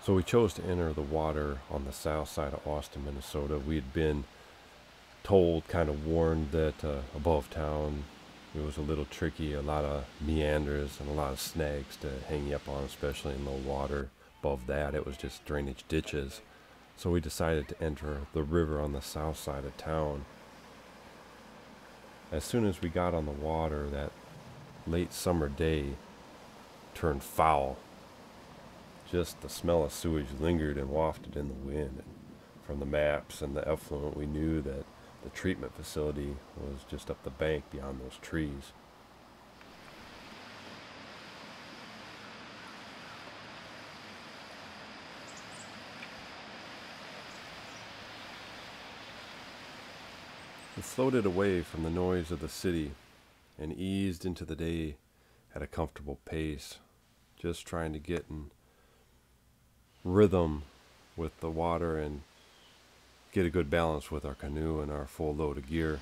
So we chose to enter the water on the south side of Austin, Minnesota. We had been told, kind of warned, that above town it was a little tricky, a lot of meanders and a lot of snags to hang you up on, especially in low water. Above that, it was just drainage ditches. So we decided to enter the river on the south side of town. As soon as we got on the water, that late summer day turned foul. Just the smell of sewage lingered and wafted in the wind. And from the maps and the effluent, we knew that the treatment facility was just up the bank beyond those trees. We floated away from the noise of the city and eased into the day at a comfortable pace, just trying to get in rhythm with the water and get a good balance with our canoe and our full load of gear.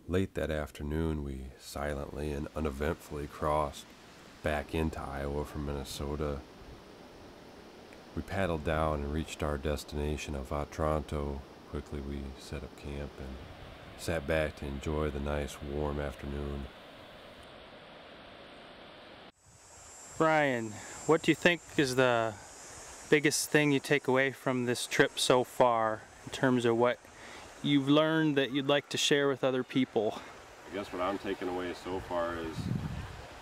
Late that afternoon, we silently and uneventfully crossed back into Iowa from Minnesota. We paddled down and reached our destination of Otranto. Quickly we set up camp and sat back to enjoy the nice warm afternoon. Brian, what do you think is the biggest thing you take away from this trip so far in terms of what you've learned that you'd like to share with other people? I guess what I'm taking away so far is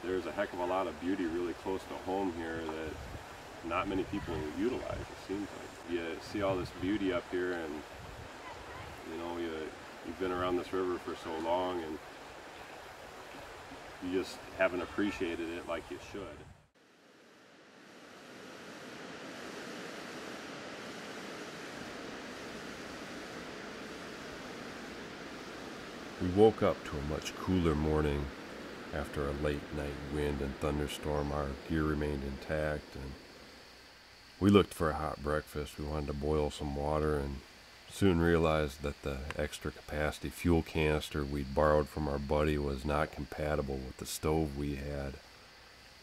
there's a heck of a lot of beauty really close to home here that not many people utilize, it seems like. You see all this beauty up here, and you know, you've been around this river for so long and you just haven't appreciated it like you should. We woke up to a much cooler morning. After a late night wind and thunderstorm, our gear remained intact, and we looked for a hot breakfast. We wanted to boil some water and soon realized that the extra capacity fuel canister we'd borrowed from our buddy was not compatible with the stove we had.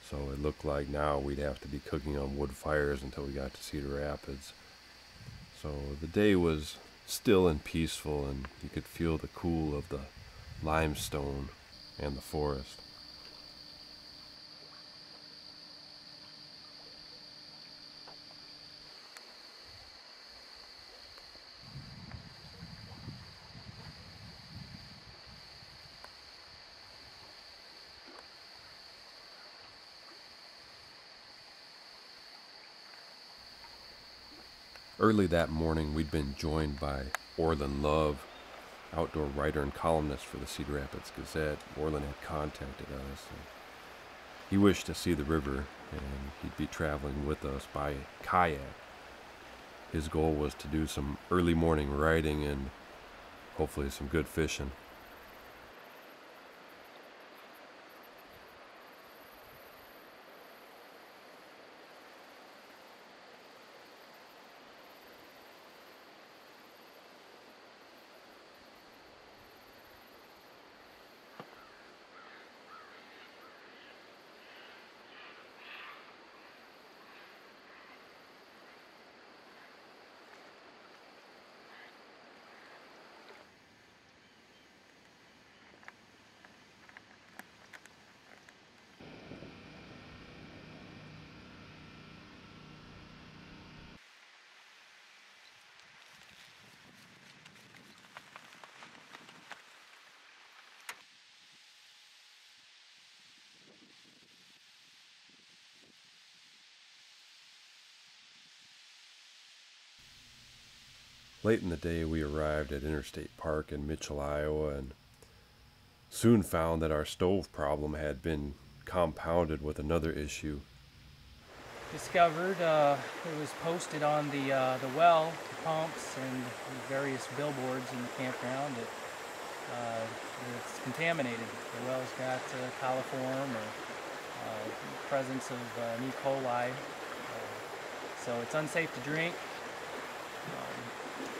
So it looked like now we'd have to be cooking on wood fires until we got to Cedar Rapids. So the day was still and peaceful, and you could feel the cool of the limestone and the forest. Early that morning, we'd been joined by Orland Love, outdoor writer and columnist for the Cedar Rapids Gazette. Orland had contacted us, and he wished to see the river, and he'd be traveling with us by kayak. His goal was to do some early morning writing and hopefully some good fishing. Late in the day, we arrived at Interstate Park in Mitchell, Iowa, and soon found that our stove problem had been compounded with another issue. Discovered it was posted on the well, the pumps, and various billboards in the campground that it's contaminated. The well's got coliform or presence of E. coli, so it's unsafe to drink,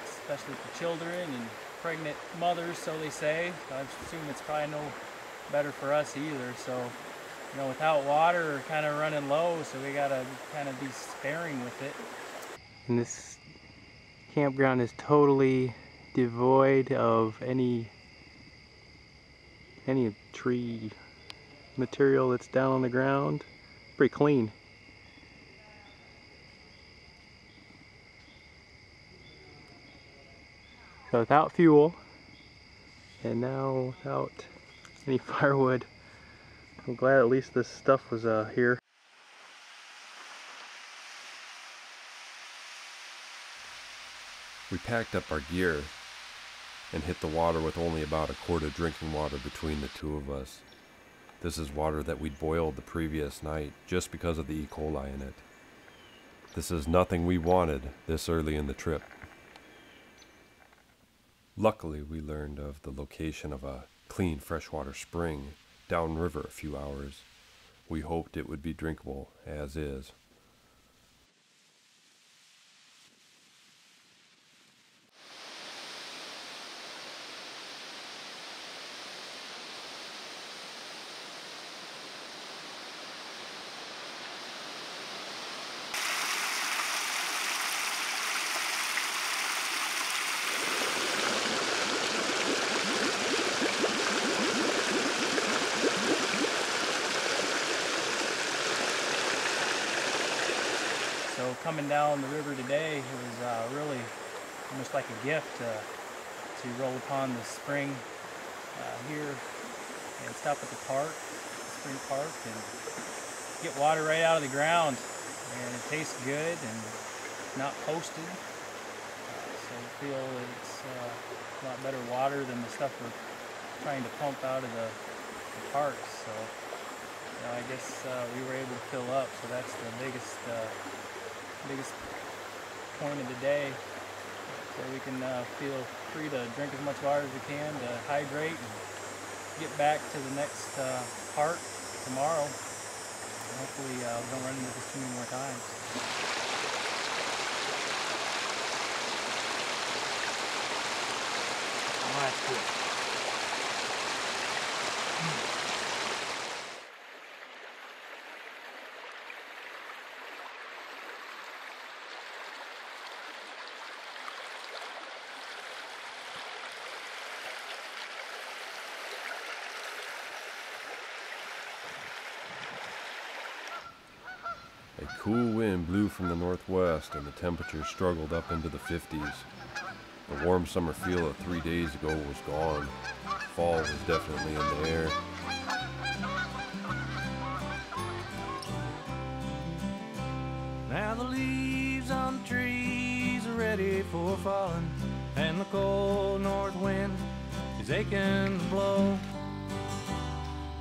especially for children and pregnant mothers, so they say. I assume it's probably no better for us either. So, you know, without water, we're kind of running low, so we gotta kind of be sparing with it. And this campground is totally devoid of any tree material that's down on the ground. Pretty clean. So without fuel, and now without any firewood, I'm glad at least this stuff was here. We packed up our gear and hit the water with only about a quart of drinking water between the two of us. This is water that we'd boiled the previous night just because of the E. coli in it. This is nothing we wanted this early in the trip. Luckily, we learned of the location of a clean freshwater spring downriver a few hours. We hoped it would be drinkable as is. So coming down the river today, it was really almost like a gift to roll upon the spring here and stop at the park, spring park, and get water right out of the ground. And it tastes good and not posted. So I feel that it's a lot better water than the stuff we're trying to pump out of the parks. So you know, I guess we were able to fill up, so that's the biggest point of the day, so we can feel free to drink as much water as we can to hydrate and get back to the next park tomorrow. And hopefully we don't run into this too many more times. Oh, that's cool. A cool wind blew from the northwest and the temperature struggled up into the 50s. The warm summer feel of 3 days ago was gone. Fall was definitely in the air. Now the leaves on the trees are ready for falling, and the cold north wind is aching to blow.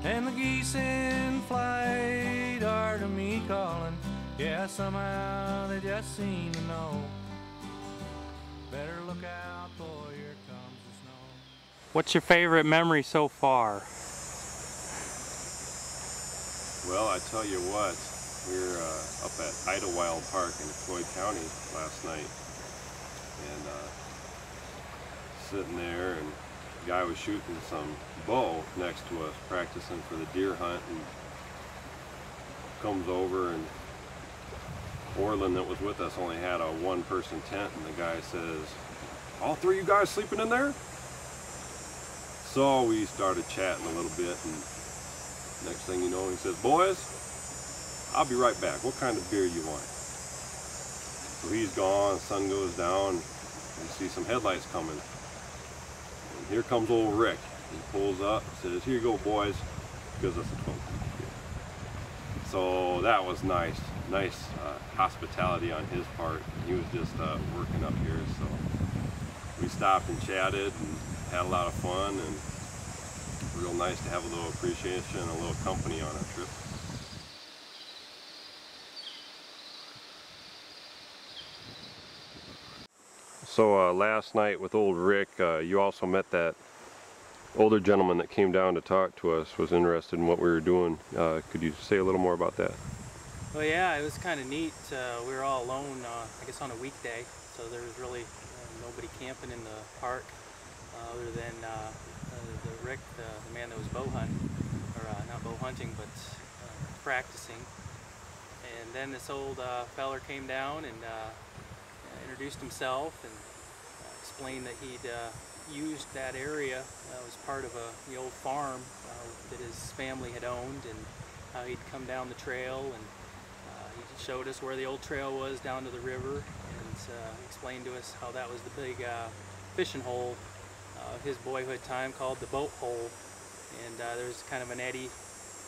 And the geese in flight are to me calling, yeah, somehow they just seem to know. Better look out, boy, here comes the snow. What's your favorite memory so far? Well, I tell you what, we were up at Idlewild Park in Floyd County last night, and sitting there, and the guy was shooting some bow next to us, practicing for the deer hunt, and comes over, and Orland that was with us only had a one-person tent, and the guy says, "All three of you guys sleeping in there?" So we started chatting a little bit, and next thing you know, he says, "Boys, I'll be right back. What kind of beer you want?" So he's gone, the sun goes down, we see some headlights coming. And here comes old Rick. He pulls up and says, "Here you go, boys." Gives us a 12-pack beer. So that was nice hospitality on his part. He was just working up here, so we stopped and chatted and had a lot of fun, and real nice to have a little appreciation and a little company on our trip. So last night with old Rick, you also met that older gentleman that came down to talk to us, was interested in what we were doing. Could you say a little more about that? Well, yeah, it was kind of neat. We were all alone, I guess on a weekday, so there was really nobody camping in the park other than the Rick, the man that was bow hunting, or not bow hunting, but practicing. And then this old feller came down and introduced himself and explained that he'd used that area, was part of the old farm that his family had owned, and how he'd come down the trail, and he showed us where the old trail was down to the river, and explained to us how that was the big fishing hole of his boyhood time, called the boat hole. And there's kind of an eddy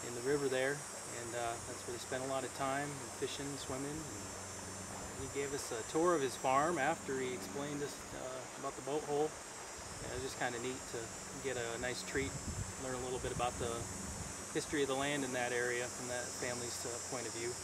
in the river there, and that's where they spent a lot of time fishing, swimming. And he gave us a tour of his farm after he explained us about the boat hole. It was just kind of neat to get a nice treat, learn a little bit about the history of the land in that area from that family's point of view.